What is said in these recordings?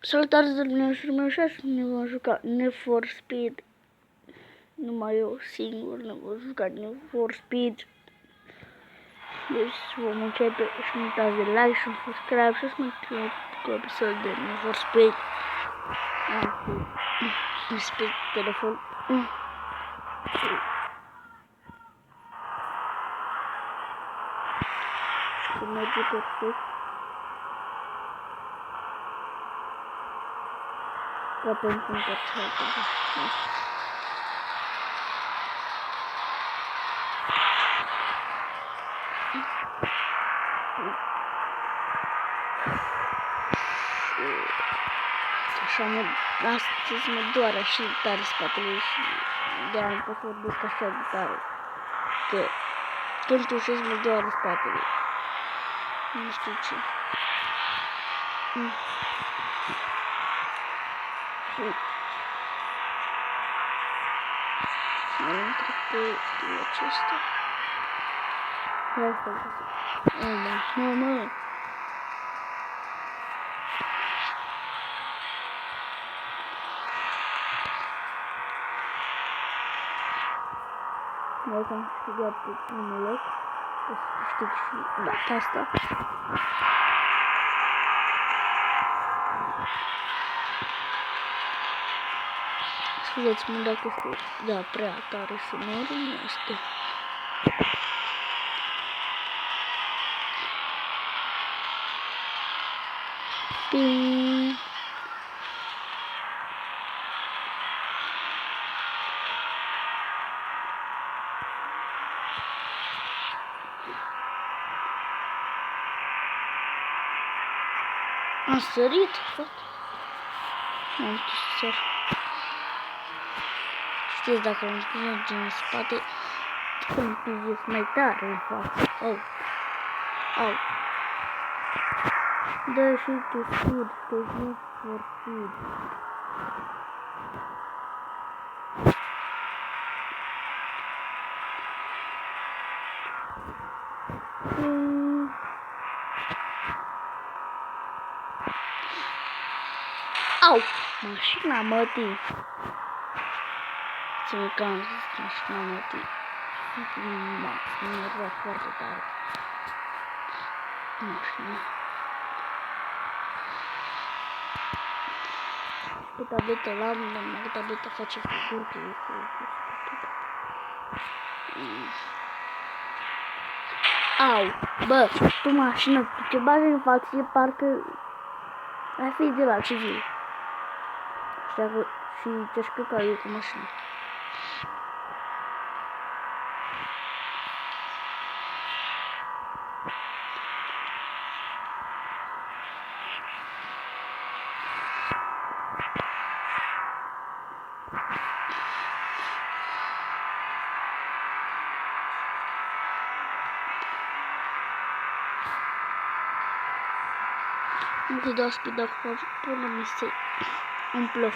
Salutare, domnilor meu, și astăzi ne vom juca Need for Speed. Numai eu singur ne vom juca Need for Speed. Deci vom începe și nu uitați de like și subscribe și să mă întâlniți cu episodul de Need for Speed. Am pe telefon. Și cum merge perfect. Ca pentru încercată. Așa astăzi mă doare așa de tare spatele și de-aia nu pot să vorbesc așa de tare. Că când tușesc mă doare spatele. Nu știu ce. Mă intră pe acesta. Asta da. Mă. Noi am câștigat pe primul loc. O să câștig și data asta. Scuzați-mă dacă este prea tare sonorul, nu este. Ping. Am sărit, frate. Am sărit. Știți, dacă îmi spuneți din spate, îmi pizeți mai tare în față. Au. Da, și tu sud, că nu for sud. Au! Mașina mătii! Ține că am zis mașina mătii. M-a enervat foarte tare. Mașina. Pe tabletă l-am, dar pe tabletă face figurcă. Au! Bă, tu mașină, tu ce bagi în față, e parcă ai fi de la civil. Și te-aș căca eu cu mașina. Nu te dau speed acum până mi se umplă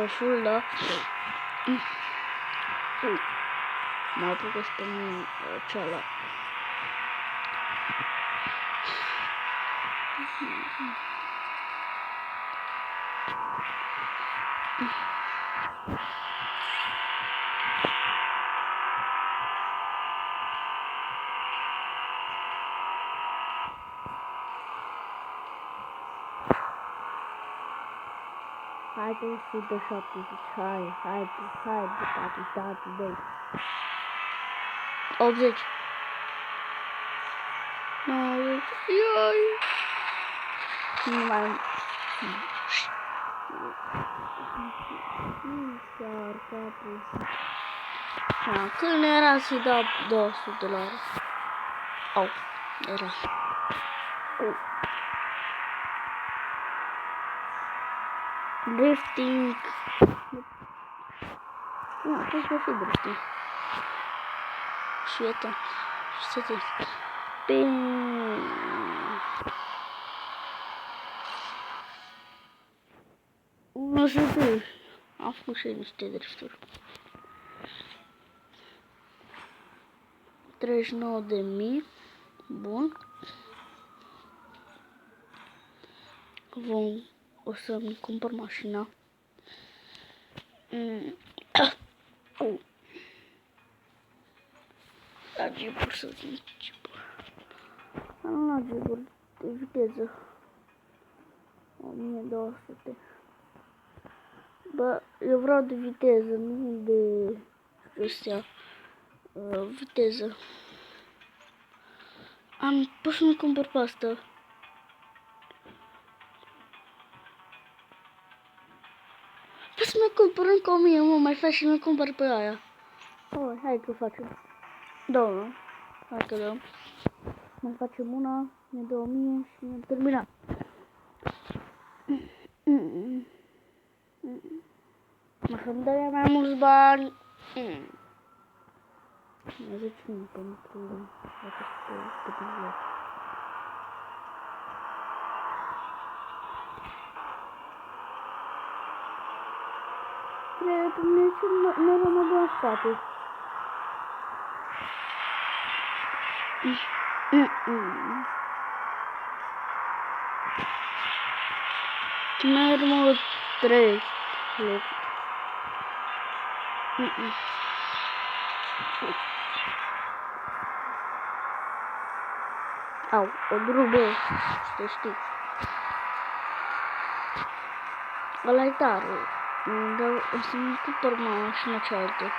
full, da? Mă apucă pe mine cealaltă. Hai pe 170, hai pe 40, 80. 90, ioi. Nu mai... Când era să-i dau 200 de $. Au, era. Drifting. Nu, trebuie să fie drifting. Și iată. Și să te... Nu știu. Am făcut și niște drifturi. 39.000. Bun. o să-mi cumpăr mașina. La jeep-uri să zic jeep-uri. Nu la jeep-uri de viteză. 1200. Bă, eu vreau de viteză, nu de astea. Viteză. Pot să-mi cumpăr pe asta. Pot să-mi cumpăr încă 1000, mă, mai faci și mi cumpăr pe aia. Hai că facem. Domnul, hai că dăm. Mai facem una, ne dă 1000 și ne-am terminat. Să-mi dă mai mulți bani. Mă zic nu pentru aceste video. Cred că ne rămâne doar spate. Merg 3 loc. Au, o drubă, să știi. Ăla-i tare. Dar o să-mi cumpăr mașina cealaltă.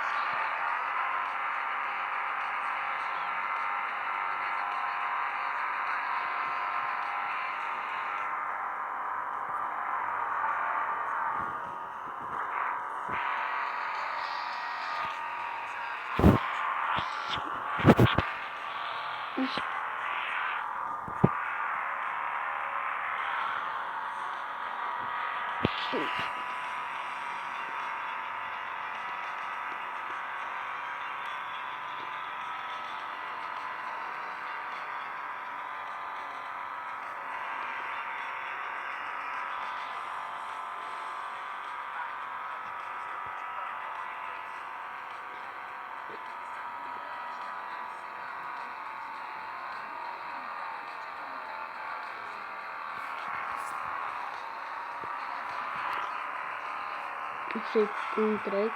Să întreg,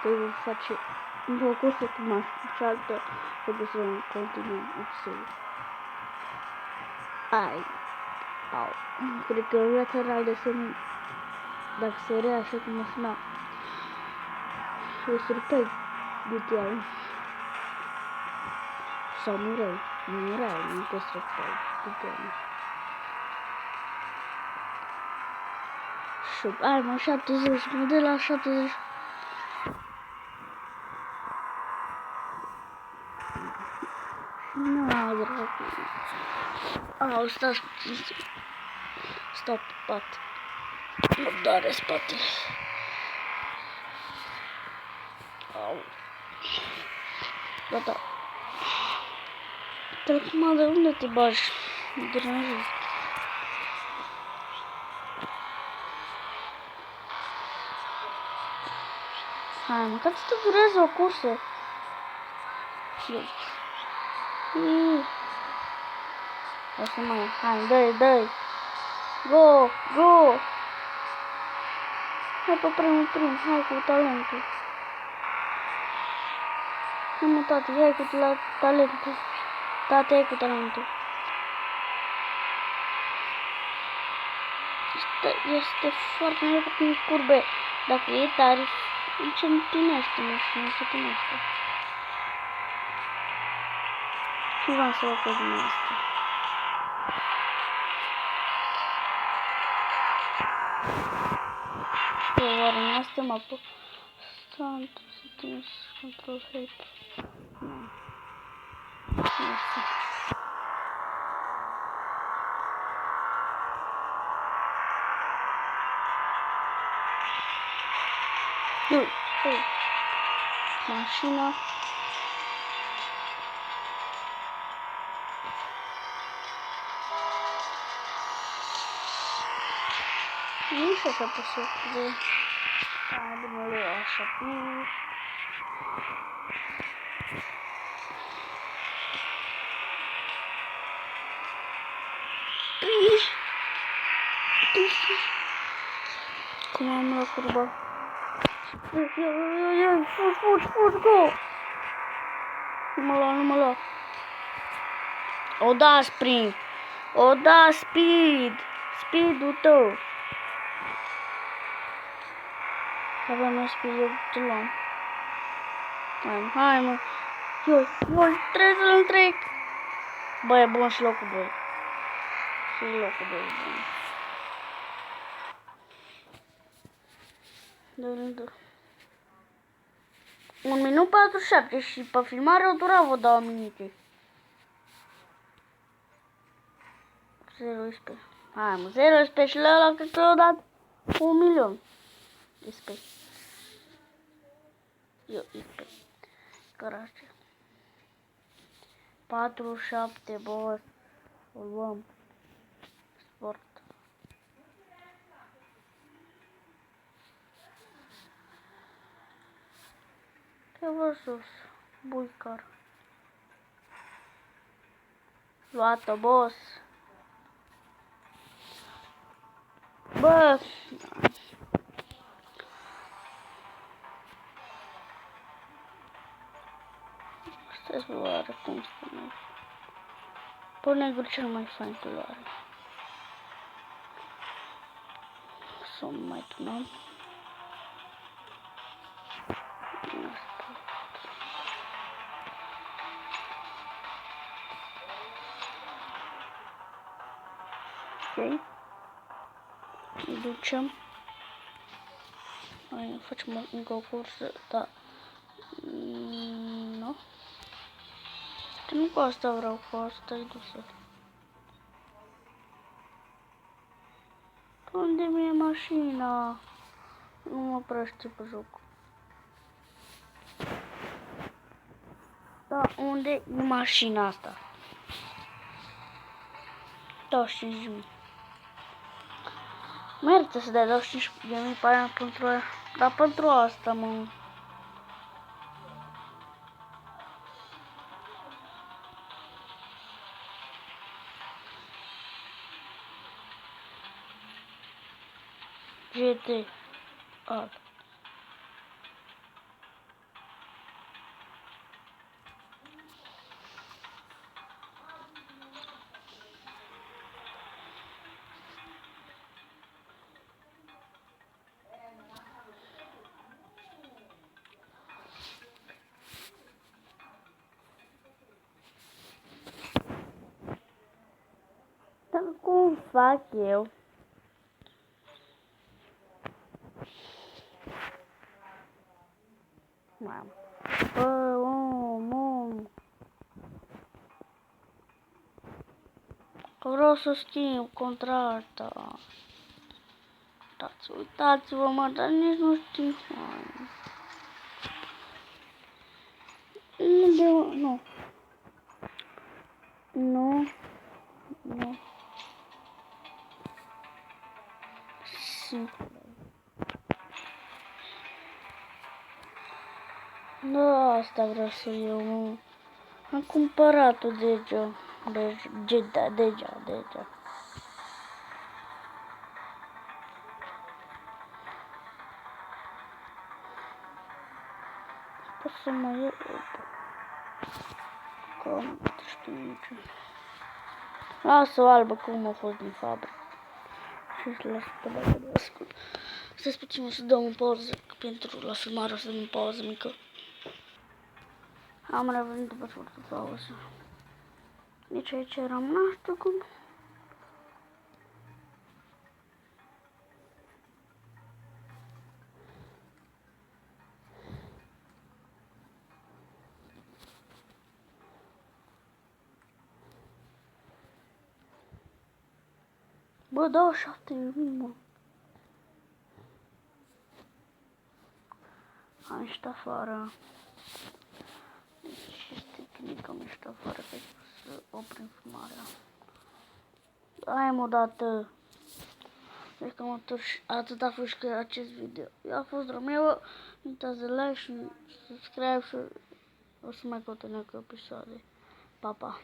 că voi face încă o cursă cu mașina cealaltă, trebuie să continuăm episodul. Au, cred că viața reală de semn, dacă se rea așa cu mașina, o să răpăi de teai. Sau nu rău, nu te să răpăi de teai. Hai mă, 70, mă dă la 70. Nu, dracu. Au, stați puțin. Stau pe pat. Mă doare spatele. Au. Gata. Acum de unde te bagi? Mă deranjez. Hai, măcar să te dureze o cursă. Asta mai, hai, dă-i. Go. Hai pe primul, hai cu talentul. Hai mă, tati, hai cu talentul. Tati, hai cu talentul. Este foarte nepătin curbe. Dacă e tare, se întinește mașina, se întinește. Și v-am să fac din asta. Oare în asta mă pot stand, settings, control help. Nu. Asta. Mașina. Nu știu așa pe să de... Hai de mă leu așa. Cum am luat curba. Fugi, go! Nu mă lua. O da sprint. O da speed. Speed-ul tău. Avem mai speed, eu te luam. Hai mă. Ioi, trebuie să-l întrec. Bă, e bun și locul 2. Și locul 2 e bun. 1 minut 47 și pe filmare o dura vreo 2 minute. 0 SP. Hai mă, 0 SP și la ăla cred că l-a dat 1.000.000 SP. Eu, SP. Cărace. 47, boss. O luăm. Sport. Ce versus? Buicar. Luată, boss. Bă. Stai să vă arăt cum spune. Pe negru cel mai fain culoare. Să mai tunăm. Ok. Îi ducem. Hai, facem încă o cursă, da. Nu. Nu cu asta vreau, cu asta e dusă. Unde mi-e mașina? Nu mă oprește pe joc. Da, unde e mașina asta? 25.000. Merită să dai 25.000 pe aia pentru aia. Dar pentru asta, mă. GT. Alt. Dar cum fac eu? Mamă. Bă, om. Că vreau să schimb contracta. Uitați-vă, mă, dar nici nu știu. Nu. Nu. Da, asta vreau să iau, mă. Am cumpărat-o deja. Deja. Pot să mă iau. Că nu știu nici. Lasă-o albă cum a fost din fabrică. Și să lasă pe dacă de ascult. Stai puțin, o să dăm o pauză. Pentru la filmare o să dăm o pauză mică. Am revenit după scurtă pauză. Nici aici eram, nu știu cum. Bă, 27.000, mă. Am ieșit afară. Deci este bine că am ieșit afară pentru să oprim filmarea. Hai o dată. Deci că atât a fost că acest video. Eu a fost Romeo. Nu uitați de like și subscribe și o să mai continuăm cu episoade. Pa, pa!